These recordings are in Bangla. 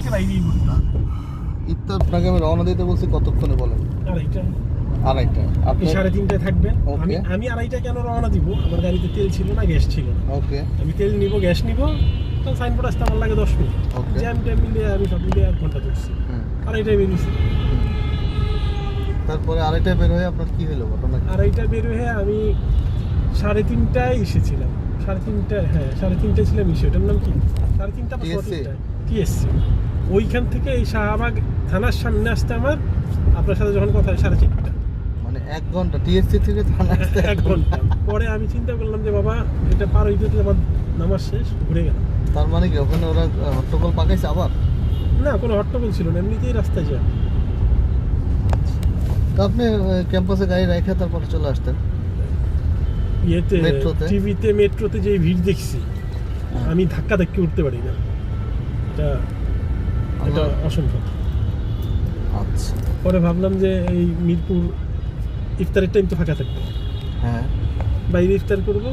কালকে বাইরেই বললাম ইফতার আপনাকে আমি রওনা দিতে বলছি কতক্ষণে বলেন? আড়াইটা। আপনি 3:30টায় থাকবেন। ওকে। আমি 2:30টায় কেন রওনা দিব? আমার গাড়িতে তেল ছিল না, গ্যাস ছিল না। ওকে আমি তেল নিব, গ্যাস নিব, তো সাইনবোর্ড আসতে আমার লাগে 10 মিনিট। ওকে। জ্যাম ট্যাম মিলিয়ে আমি সব মিলিয়ে 1 ঘন্টা ধরছি। 2:30টায় বেরিয়েছি। তারপরে আড়াইটায় বের হয়ে আপনার কি হলো ঘটনা? 2:30টায় বের হয়ে আমি 3:30টায় এসেছিলাম। 3:30টায়, হ্যাঁ 3:30টায় ছিলাম এসে। ওটার নাম কি? 3:30টা বা 3:30টায় টিএসসি। ওইখান থেকে এই শাহবাগ থানার সামনে আসতে আমার আপনার সাথে যখন কথা হয় 4:30টা, মানে 1 ঘন্টা টিএসসি থেকে থানা আসতে 1 ঘন্টা। পরে আমি চিন্তা করলাম যে বাবা এটা পার হইতে হইতে আমার নামাজ শেষ, ঘুরে গেলাম। তার মানে কি ওখানে ওরা হট্টগোল পাকাইছে আবার? না, কোনো হট্টগোল ছিল না, এমনিতেই রাস্তায় যা। তো আপনি ক্যাম্পাসে গাড়ি রেখে তারপরে চলে আসতেন ইয়েতে মেট্রোতে? টিভিতে মেট্রোতে যে ভিড় দেখছি, আমি ধাক্কা ধাক্কি উঠতে পারি না, এটা অসম্ভব। আচ্ছা পরে ভাবলাম যে এই মিরপুর ইফতারের টাইম তো ফাঁকা থাকবে, হ্যাঁ বাইরে ইফতার করবো,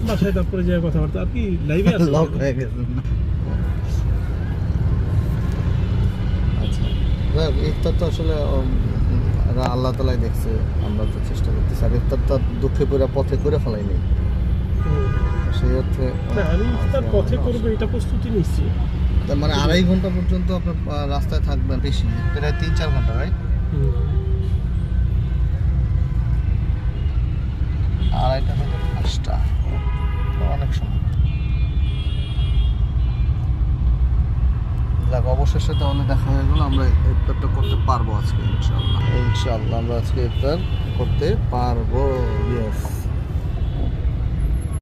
বাসায় তারপরে যে কথাবার্তা আর কি লাইভে আছে। লক হয়ে গেছে। আচ্ছা যাক, ইফতার তো আসলে আল্লাহ তালাই দেখছে, আমরা তো চেষ্টা করতেছি। আর ইফতার তো দুঃখে পুরো পথে করে ফেলাই নেই, সেই অর্থে না, আমি ইফতার পথে করবো এটা প্রস্তুতি নিচ্ছি। তার মানে 2.5 ঘন্টা পর্যন্ত আপনার রাস্তায় থাকবেন, বেশি প্রায় 3-4 ঘন্টা, রাইট? 2:30টা থেকে 5টা, অনেক সময়। যাক, অবশেষে তাহলে দেখা হয়ে গেল, আমরা ইফতারটা করতে পারবো আজকে ইনশাআল্লাহ। আমরা আজকে ইফতার করতে পারবো, ইয়েস।